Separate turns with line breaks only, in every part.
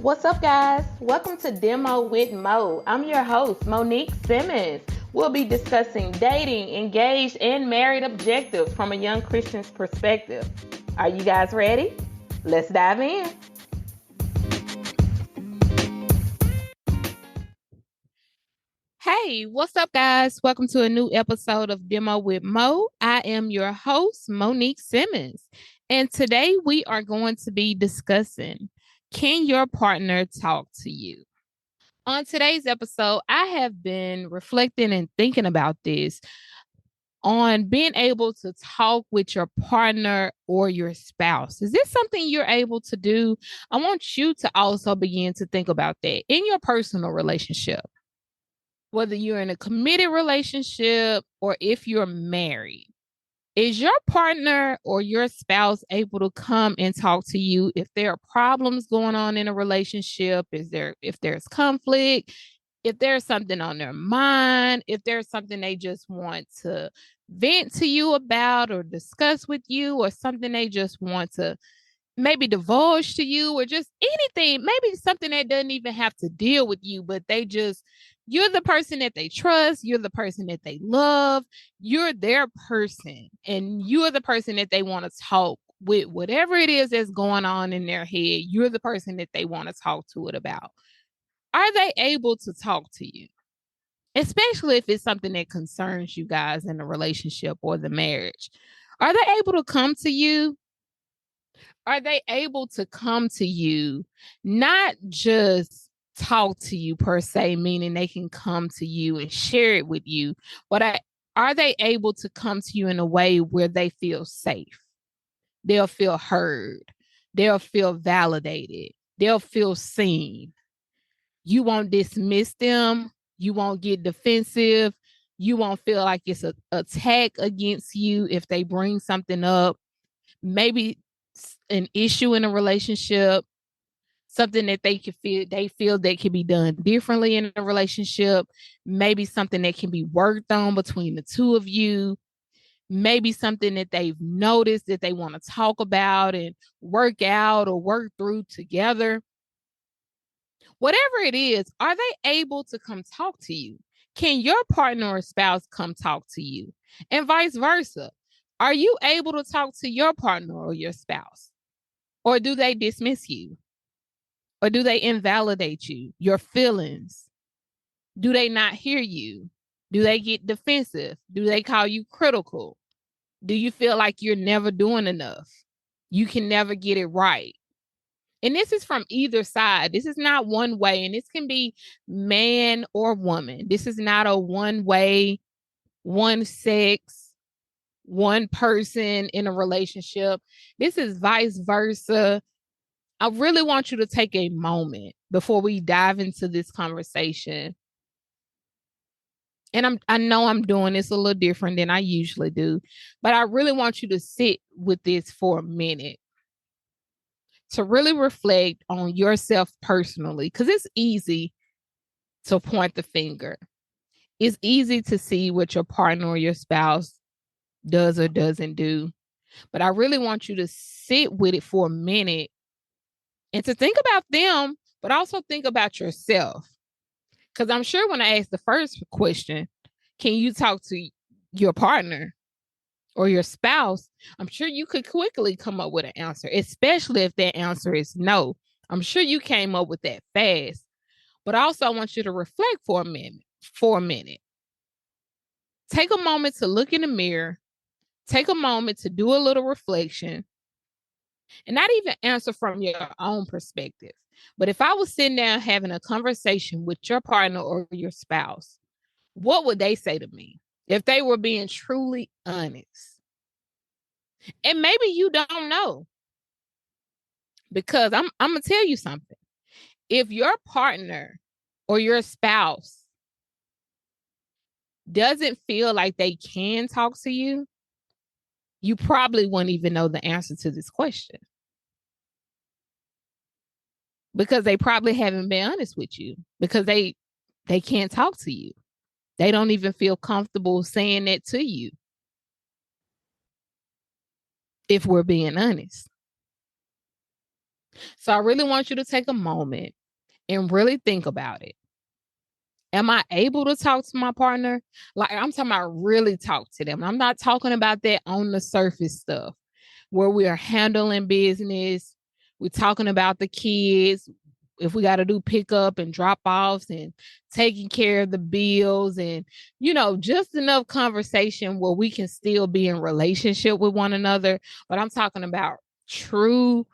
What's up, guys? Welcome to Demo with Mo. I'm your host, Monique Simmons. We'll be discussing dating, engaged, and married objectives from a young Christian's perspective. Are you guys ready? Let's dive in.
Hey, what's up, guys? Welcome to a new episode of Demo with Mo. I am your host, Monique Simmons. And today we are going to be discussing, can your partner talk to you? On today's episode, I have been reflecting and thinking about this on being able to talk with your partner or your spouse. Is this something you're able to do? I want you to also begin to think about that in your personal relationship. Whether you're in a committed relationship or if you're married, is your partner or your spouse able to come and talk to you if there are problems going on in a relationship? If there's conflict, if there's something on their mind, if there's something they just want to vent to you about or discuss with you, or something they just want to maybe divulge to you, or just anything, maybe something that doesn't even have to deal with you, but you're the person that they trust, you're the person that they love, you're their person, and you're the person that they want to talk with whatever it is that's going on in their head. You're the person that they want to talk to it about. Are they able to talk to you? Especially if it's something that concerns you guys in the relationship or the marriage. Are they able to come to you? Are they able to come to you, not just talk to you per se, meaning they can come to you and share it with you, but are they able to come to you in a way where they feel safe? They'll feel heard. They'll feel validated. They'll feel seen. You won't dismiss them. You won't get defensive. You won't feel like it's an attack against you if they bring something up. Maybe an issue in a relationship, something that they feel that can be done differently in a relationship, maybe something that can be worked on between the two of you, maybe something that they've noticed that they want to talk about and work out or work through together. Whatever it is, are they able to come talk to you? Can your partner or spouse come talk to you? And vice versa. Are you able to talk to your partner or your spouse? Or do they dismiss you? Or do they invalidate you, your feelings? Do they not hear you? Do they get defensive? Do they call you critical? Do you feel like you're never doing enough? You can never get it right. And this is from either side. This is not one way, and this can be man or woman. This is not a one way, one sex, one person in a relationship. This is vice versa. I really want you to take a moment before we dive into this conversation. And I know I'm doing this a little different than I usually do, but I really want you to sit with this for a minute to really reflect on yourself personally, because it's easy to point the finger. It's easy to see what your partner or your spouse does or doesn't do. But I really want you to sit with it for a minute and to think about them, but also think about yourself. Because I'm sure when I asked the first question, can you talk to your partner or your spouse? I'm sure you could quickly come up with an answer, especially if that answer is no. I'm sure you came up with that fast. But also I want you to reflect for a minute. Take a moment to look in the mirror. Take a moment to do a little reflection and not even answer from your own perspective. But if I was sitting down having a conversation with your partner or your spouse, what would they say to me if they were being truly honest? And maybe you don't know, because I'm going to tell you something. If your partner or your spouse doesn't feel like they can talk to you, you probably wouldn't even know the answer to this question, because they probably haven't been honest with you, because they can't talk to you. They don't even feel comfortable saying that to you, if we're being honest. So I really want you to take a moment and really think about it. Am I able to talk to my partner? Like, I'm talking about really talk to them. I'm not talking about that on the surface stuff where we are handling business. We're talking about the kids. If we got to do pickup and drop offs and taking care of the bills and, just enough conversation where we can still be in relationship with one another. But I'm talking about true,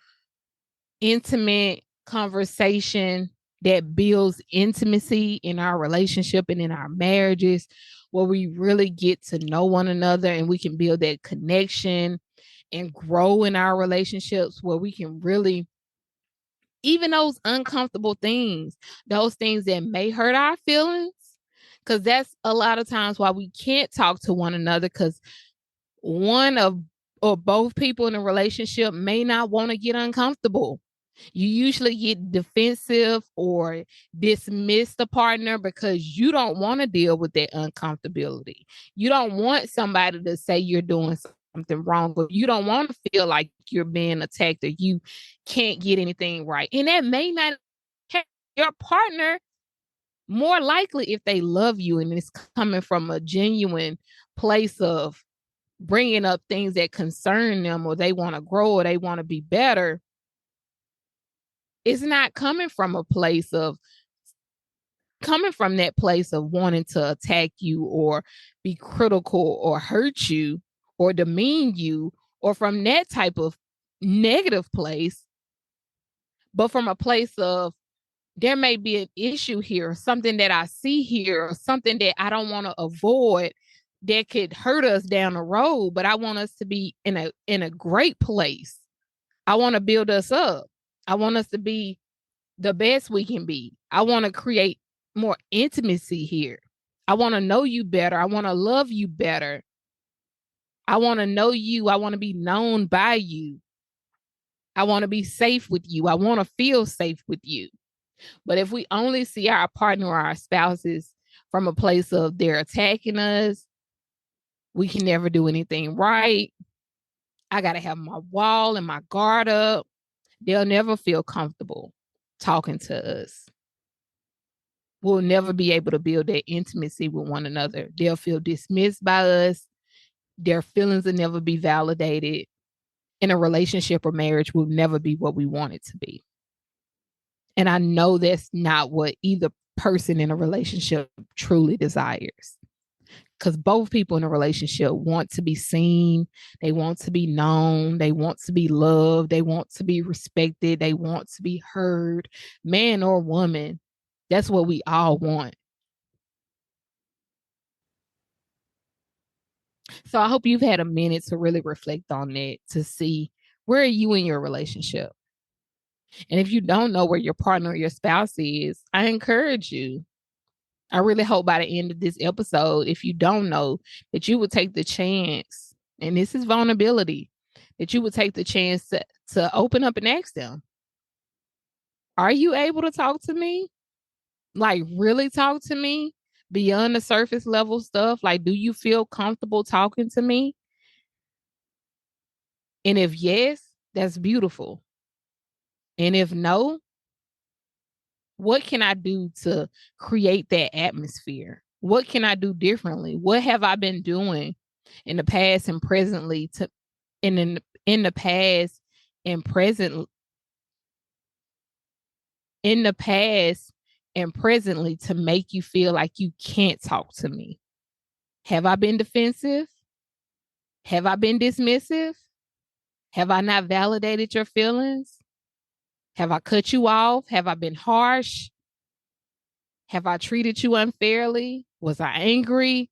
intimate conversation that builds intimacy in our relationship and in our marriages, where we really get to know one another and we can build that connection and grow in our relationships, where we can really, even those uncomfortable things, those things that may hurt our feelings, because that's a lot of times why we can't talk to one another, because one of or both people in a relationship may not want to get uncomfortable. You usually get defensive or dismiss the partner because you don't want to deal with that uncomfortability. You don't want somebody to say you're doing something wrong, but you don't want to feel like you're being attacked or you can't get anything right. And that may not help your partner, more likely if they love you and it's coming from a genuine place of bringing up things that concern them, or they want to grow, or they want to be better. It's not coming from that place of wanting to attack you or be critical or hurt you or demean you, or from that type of negative place, but from a place of, there may be an issue here, something that I see here, or something that I don't want to avoid that could hurt us down the road, but I want us to be in a great place. I want to build us up. I want us to be the best we can be. I want to create more intimacy here. I want to know you better. I want to love you better. I want to know you. I want to be known by you. I want to be safe with you. I want to feel safe with you. But if we only see our partner or our spouses from a place of they're attacking us, we can never do anything right. I got to have my wall and my guard up. They'll never feel comfortable talking to us. We'll never be able to build that intimacy with one another. They'll feel dismissed by us. Their feelings will never be validated. And a relationship or marriage will never be what we want it to be. And I know that's not what either person in a relationship truly desires. Because both people in a relationship want to be seen, they want to be known, they want to be loved, they want to be respected, they want to be heard, man or woman. That's what we all want. So I hope you've had a minute to really reflect on that, to see where are you in your relationship. And if you don't know where your partner or your spouse is, I encourage you. I really hope by the end of this episode, if you don't know, that you would take the chance, and this is vulnerability, that you would take the chance to open up and ask them, are you able to talk to me? Like, really talk to me beyond the surface level stuff? Like, do you feel comfortable talking to me? And if yes, that's beautiful. And if no, what can I do to create that atmosphere? What can I do differently? What have I been doing in the past and presently to and in the past and present in the past and presently to make you feel like you can't talk to me? Have I been defensive? Have I been dismissive? Have I not validated your feelings? Have I cut you off? Have I been harsh? Have I treated you unfairly? Was I angry?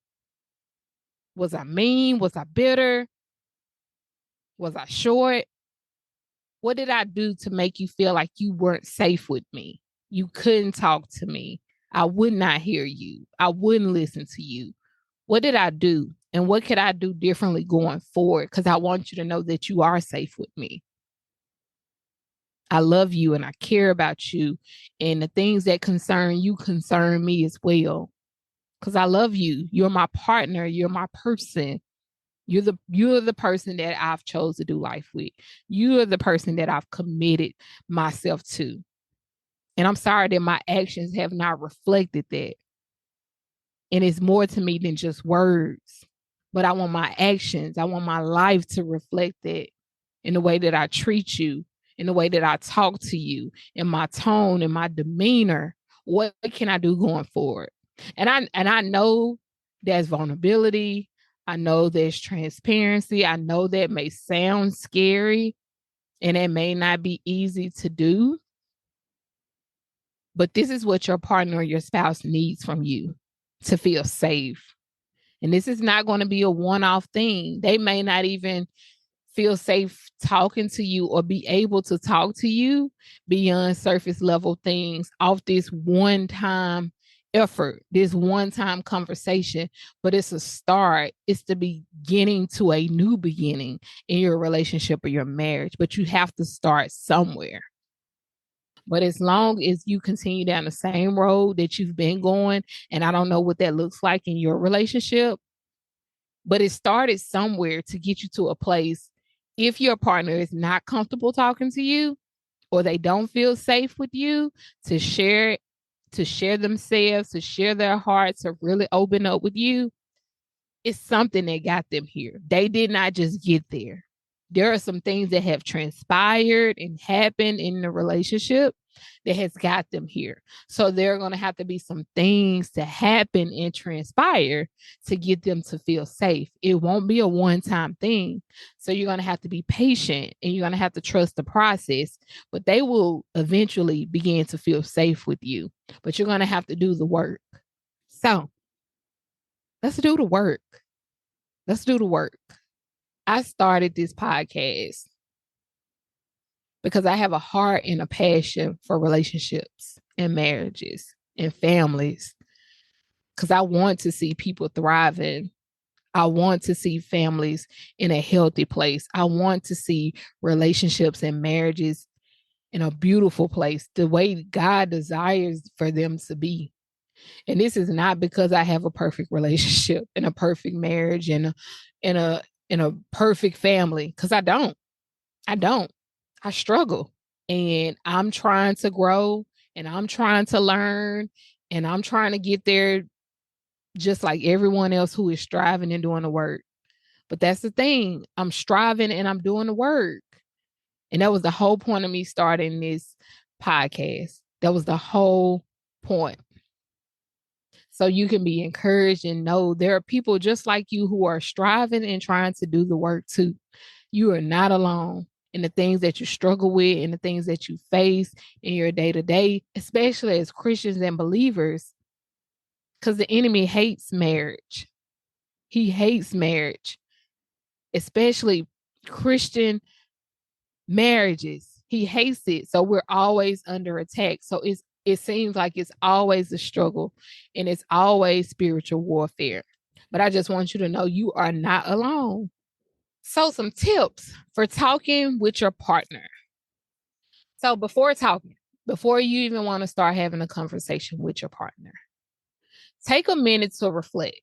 Was I mean? Was I bitter? Was I short? What did I do to make you feel like you weren't safe with me? You couldn't talk to me. I would not hear you. I wouldn't listen to you. What did I do? And what could I do differently going forward? Because I want you to know that you are safe with me. I love you and I care about you. And the things that concern you concern me as well. Because I love you. You're my partner. You're my person. You're the person that I've chose to do life with. You are the person that I've committed myself to. And I'm sorry that my actions have not reflected that. And it's more to me than just words. But I want my actions, I want my life to reflect that in the way that I treat you, in the way that I talk to you, in my tone, in my demeanor. What can I do going forward? And I know there's vulnerability. I know there's transparency. I know that may sound scary and it may not be easy to do, but this is what your partner or your spouse needs from you to feel safe. And this is not going to be a one-off thing. They may not even feel safe talking to you or be able to talk to you beyond surface level things off this one time effort, this one time conversation. But it's a start. It's the beginning to a new beginning in your relationship or your marriage. But you have to start somewhere. But as long as you continue down the same road that you've been going, and I don't know what that looks like in your relationship, but it started somewhere to get you to a place. If your partner is not comfortable talking to you or they don't feel safe with you to share themselves, to share their hearts, to really open up with you, it's something that got them here. They did not just get there. There are some things that have transpired and happened in the relationship that has got them here. So there are going to have to be some things to happen and transpire to get them to feel safe. It won't be a one-time thing. So you're going to have to be patient and you're going to have to trust the process, but they will eventually begin to feel safe with you. But you're going to have to do the work. So let's do the work. Let's do the work. I started this podcast because I have a heart and a passion for relationships and marriages and families. Because I want to see people thriving. I want to see families in a healthy place. I want to see relationships and marriages in a beautiful place, the way God desires for them to be. And this is not because I have a perfect relationship and a perfect marriage and a perfect family, because I don't. I don't. I struggle. And I'm trying to grow and I'm trying to learn and I'm trying to get there just like everyone else who is striving and doing the work. But that's the thing. I'm striving and I'm doing the work. And that was the whole point of me starting this podcast. That was the whole point. So you can be encouraged and know there are people just like you who are striving and trying to do the work too. You are not alone in the things that you struggle with and the things that you face in your day to day, especially as Christians and believers, because the enemy hates marriage. He hates marriage, especially Christian marriages. He hates it. So we're always under attack. So it seems like it's always a struggle and it's always spiritual warfare. But I just want you to know you are not alone. So some tips for talking with your partner. So before you even want to start having a conversation with your partner, take a minute to reflect.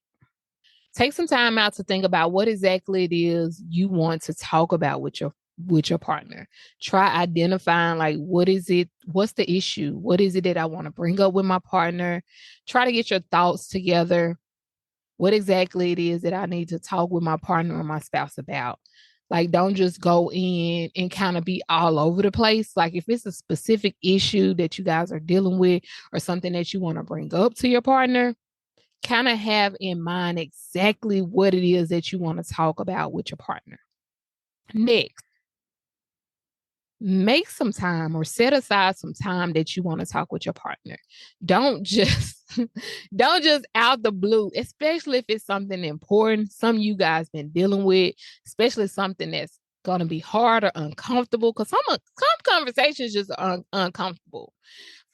Take some time out to think about what exactly it is you want to talk about with your partner. Try identifying like what's the issue? What is it that I want to bring up with my partner? Try to get your thoughts together. What exactly it is that I need to talk with my partner or my spouse about. Like, don't just go in and kind of be all over the place. Like, if it's a specific issue that you guys are dealing with or something that you want to bring up to your partner, kind of have in mind exactly what it is that you want to talk about with your partner. Next, make some time or set aside some time that you want to talk with your partner. Don't just don't just out the blue, especially if it's something important, some you guys been dealing with, especially something that's going to be hard or uncomfortable, because some conversations just are uncomfortable.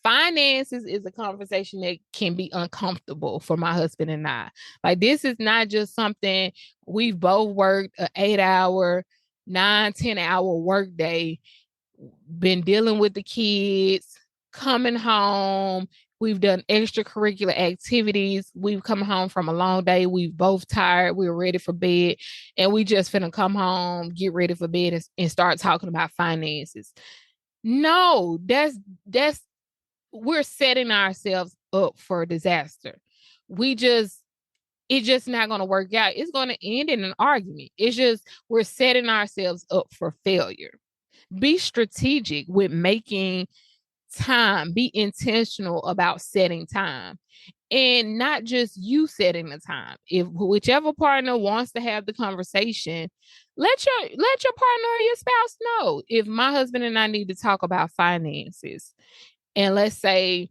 Finances is a conversation that can be uncomfortable for my husband and I. Like, this is not just something we've both worked an 8-hour, 9-10 hour work day, been dealing with the kids, coming home, We've done extracurricular activities. We've come home from a long day. We've both tired. We're ready for bed. And we just finna come home, get ready for bed, and start talking about finances. No, that's we're setting ourselves up for disaster. It's just not going to work out. It's going to end in an argument. It's just we're setting ourselves up for failure. Be strategic with making time. Be intentional about setting time. And not just you setting the time. If whichever partner wants to have the conversation, let your partner or your spouse know. If my husband and I need to talk about finances, and let's say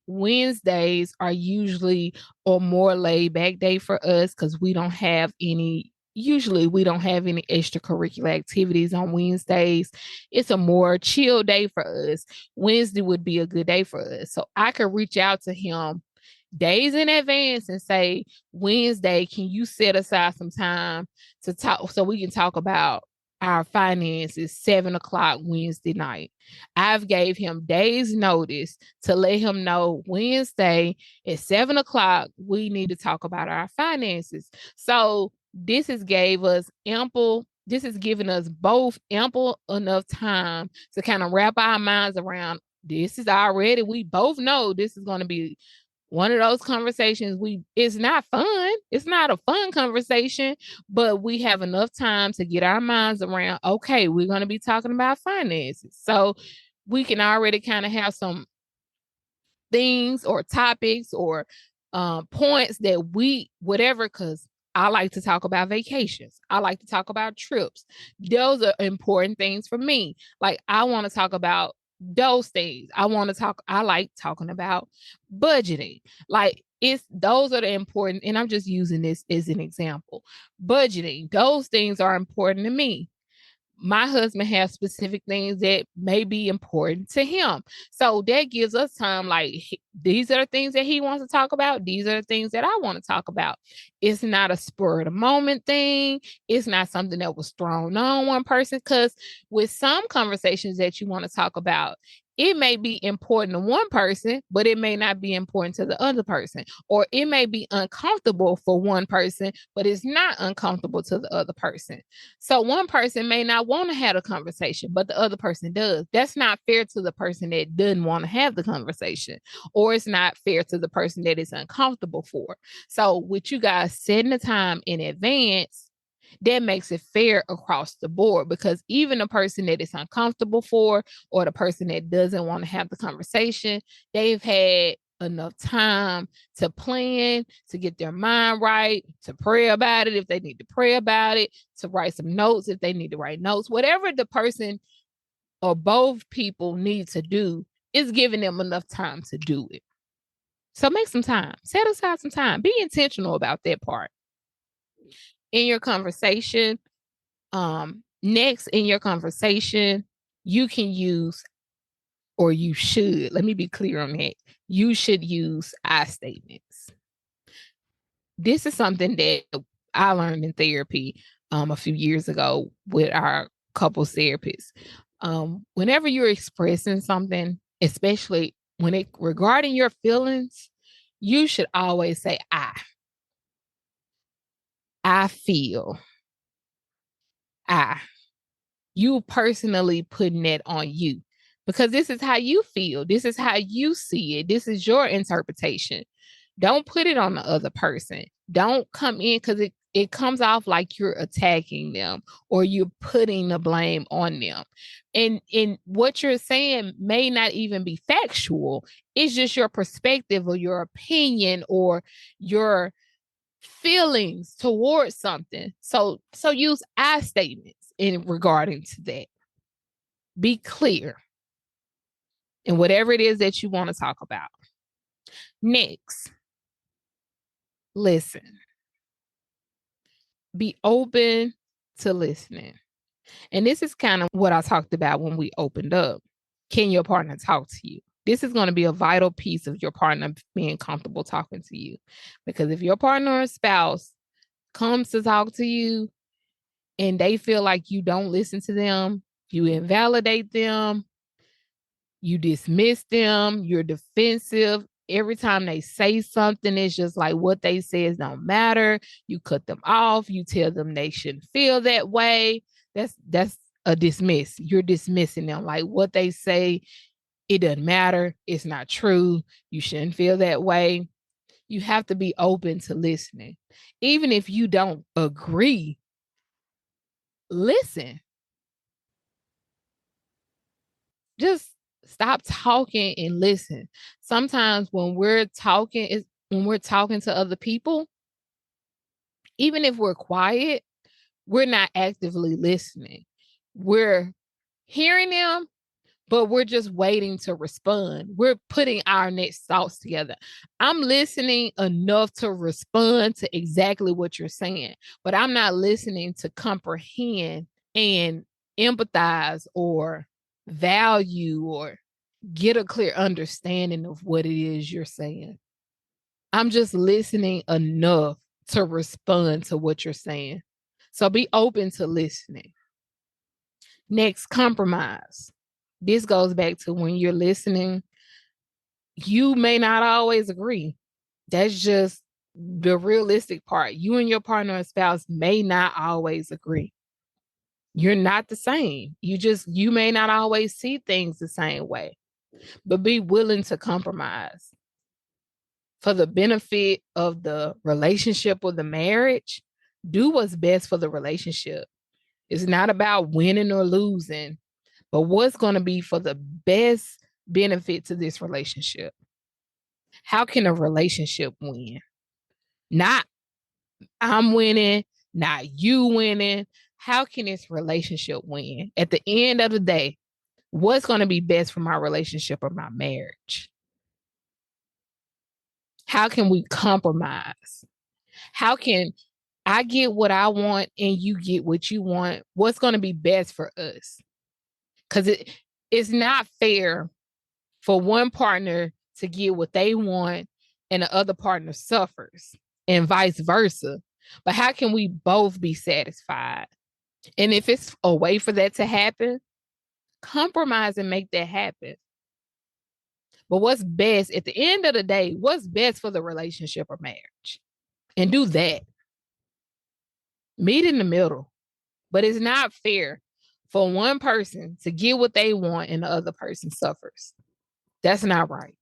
Wednesdays are usually a more laid back day for us because we don't have any extracurricular activities on Wednesdays. It's a more chill day for us. Wednesday would be a good day for us. So I could reach out to him days in advance and say, Wednesday, can you set aside some time to talk so we can talk about our finances 7 o'clock Wednesday night? I've gave him days notice to let him know Wednesday at 7 o'clock, we need to talk about our finances. So this has given us both ample enough time to kind of wrap our minds around this. Is already, we both know this is going to be one of those conversations. It's not fun. It's not a fun conversation, but we have enough time to get our minds around, okay, we're going to be talking about finances. So we can already kind of have some things or topics or points that because I like to talk about vacations. I like to talk about trips. Those are important things for me. Like, I want to talk about those things. I like talking about budgeting. Like, those are the important, and I'm just using this as an example. Budgeting, those things are important to me. My husband has specific things that may be important to him. So that gives us time. Like, these are the things that he wants to talk about. These are the things that I want to talk about. It's not a spur of the moment thing. It's not something that was thrown on one person. Because with some conversations that you want to talk about, it may be important to one person, but it may not be important to the other person. Or it may be uncomfortable for one person, but it's not uncomfortable to the other person. So one person may not want to have a conversation, but the other person does. That's not fair to the person that doesn't want to have the conversation, or it's not fair to the person that is uncomfortable for. So with you guys setting the time in advance, that makes it fair across the board, because even the person that is uncomfortable for, or the person that doesn't want to have the conversation, they've had enough time to plan, to get their mind right, to pray about it if they need to pray about it, to write some notes if they need to write notes. Whatever the person or both people need to do is giving them enough time to do it. So make some time. Set aside some time. Be intentional about that part. In your conversation, next in your conversation, you can use, or you should, let me be clear on that, you should use I statements. This is something that I learned in therapy a few years ago with our couples therapist. Whenever you're expressing something, especially when it regarding your feelings, you should always say I feel, you personally putting that on you, because this is how you feel. This is how you see it. This is your interpretation. Don't put it on the other person. Don't come in, because it comes off like you're attacking them or you're putting the blame on them. And what you're saying may not even be factual. It's just your perspective or your opinion or your feelings towards something. So use I statements in regarding to that. Be clear in whatever it is that you want to talk about. Next, listen. Be open to listening. And this is kind of what I talked about when we opened up. Can your partner talk to you? This is going to be a vital piece of your partner being comfortable talking to you. Because if your partner or spouse comes to talk to you and they feel like you don't listen to them, you invalidate them, You dismiss them, you're defensive. Every time they say something, it's just like what they say don't matter. You cut them off, you tell them they shouldn't feel that way. That's a dismiss. You're dismissing them. Like what they say, it doesn't matter. It's not true. You shouldn't feel that way. You have to be open to listening. Even if you don't agree, listen. Just stop talking and listen. Sometimes when we're talking to other people, even if we're quiet, we're not actively listening. We're hearing them, but we're just waiting to respond. We're putting our next thoughts together. I'm listening enough to respond to exactly what you're saying, but I'm not listening to comprehend and empathize or value or get a clear understanding of what it is you're saying. I'm just listening enough to respond to what you're saying. So be open to listening. Next, compromise. This goes back to when you're listening, you may not always agree. That's just the realistic part. You and your partner or spouse may not always agree. You're not the same. You may not always see things the same way, but be willing to compromise for the benefit of the relationship or the marriage. Do what's best for the relationship. It's not about winning or losing, but what's going to be for the best benefit to this relationship. How can a relationship win? Not I'm winning, not you winning. How can this relationship win? At the end of the day, what's going to be best for my relationship or my marriage? How can we compromise? How can I get what I want and you get what you want? What's going to be best for us? Because it's not fair for one partner to get what they want and the other partner suffers and vice versa. But how can we both be satisfied? And if it's a way for that to happen, compromise and make that happen. But what's best at the end of the day, what's best for the relationship or marriage? And do that. Meet in the middle. But it's not fair for one person to get what they want and the other person suffers. That's not right.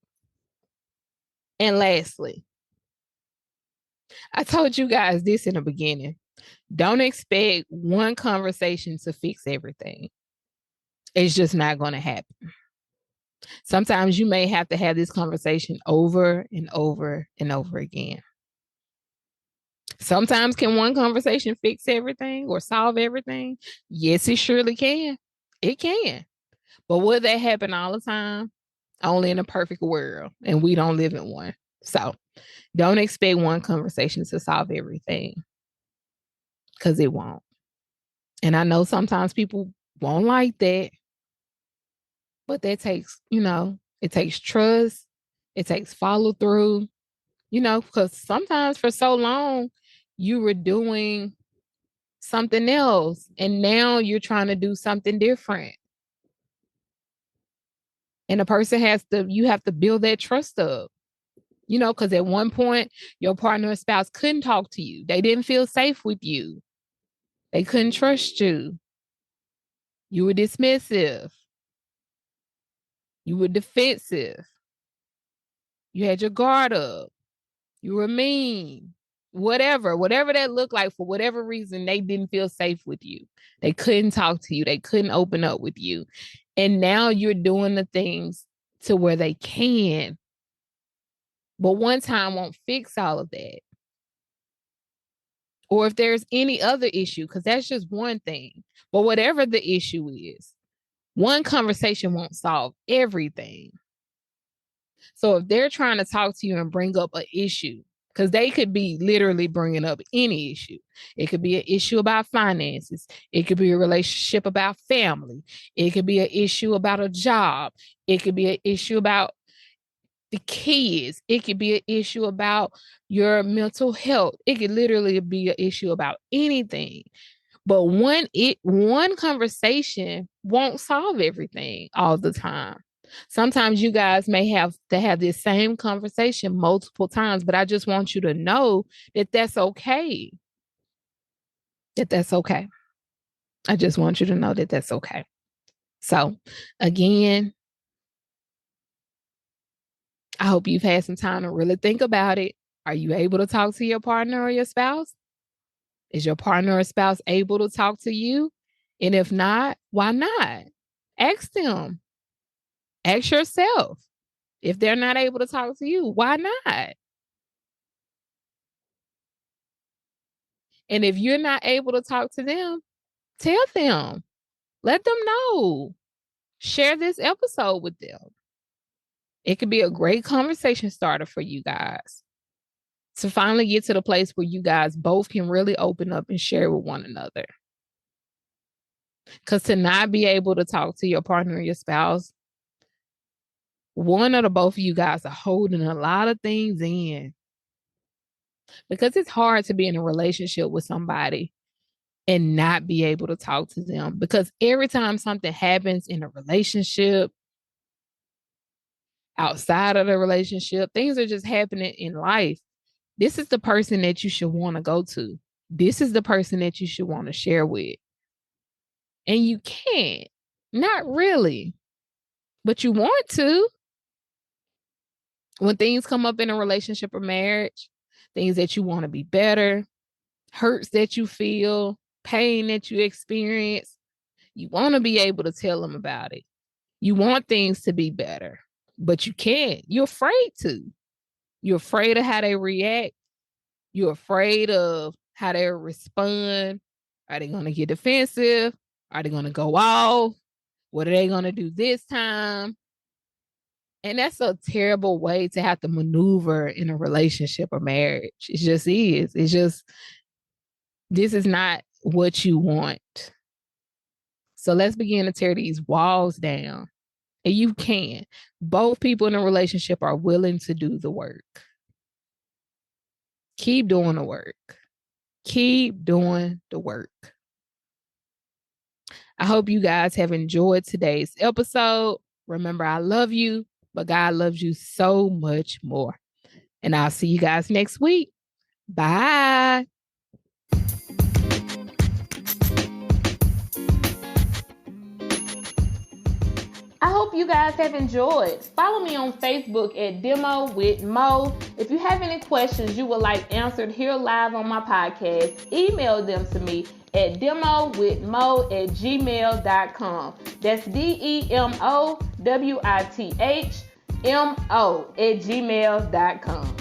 And lastly, I told you guys this in the beginning. Don't expect one conversation to fix everything. It's just not going to happen. Sometimes you may have to have this conversation over and over and over again. Sometimes can one conversation fix everything or solve everything? Yes, it surely can. It can. But will that happen all the time? Only in a perfect world, and we don't live in one. So don't expect one conversation to solve everything, because it won't. And I know sometimes people won't like that, but that takes, it takes trust, it takes follow through, because sometimes for so long you were doing something else and now you're trying to do something different. And you have to build that trust up, because at one point your partner or spouse couldn't talk to you. They didn't feel safe with you. They couldn't trust you. You were dismissive. You were defensive. You had your guard up. You were mean. Whatever that looked like, for whatever reason, they didn't feel safe with you. They couldn't talk to you. They couldn't open up with you. And now you're doing the things to where they can. But one time won't fix all of that. Or if there's any other issue, because that's just one thing. But whatever the issue is, one conversation won't solve everything. So if they're trying to talk to you and bring up an issue, because they could be literally bringing up any issue. It could be an issue about finances. It could be a relationship about family. It could be an issue about a job. It could be an issue about the kids. It could be an issue about your mental health. It could literally be an issue about anything. But one conversation won't solve everything all the time. Sometimes you guys may have to have this same conversation multiple times, but I just want you to know that that's okay. That's okay. I just want you to know that that's okay. So, again, I hope you've had some time to really think about it. Are you able to talk to your partner or your spouse? Is your partner or spouse able to talk to you? And if not, why not? Ask them. Ask yourself. If they're not able to talk to you, why not? And if you're not able to talk to them, tell them. Let them know. Share this episode with them. It could be a great conversation starter for you guys to finally get to the place where you guys both can really open up and share with one another. Because to not be able to talk to your partner or your spouse, one or the both of you guys are holding a lot of things in. Because it's hard to be in a relationship with somebody and not be able to talk to them. Because every time something happens in a relationship, outside of the relationship, things are just happening in life. This is the person that you should want to go to. This is the person that you should want to share with. And you can't. Not really. But you want to. When things come up in a relationship or marriage, things that you want to be better, hurts that you feel, pain that you experience, you want to be able to tell them about it. You want things to be better, but you can't. You're afraid to. You're afraid of how they react. You're afraid of how they respond. Are they going to get defensive? Are they going to go off? What are they going to do this time? And that's a terrible way to have to maneuver in a relationship or marriage. It just is. It's just, this is not what you want. So let's begin to tear these walls down. And you can. Both people in a relationship are willing to do the work. Keep doing the work. Keep doing the work. I hope you guys have enjoyed today's episode. Remember, I love you, but God loves you so much more. And I'll see you guys next week. Bye.
I hope you guys have enjoyed. Follow me on Facebook at Demo with Mo. If you have any questions you would like answered here live on my podcast, email them to me at demowithmo@gmail.com. That's DEMOWITHMO@gmail.com.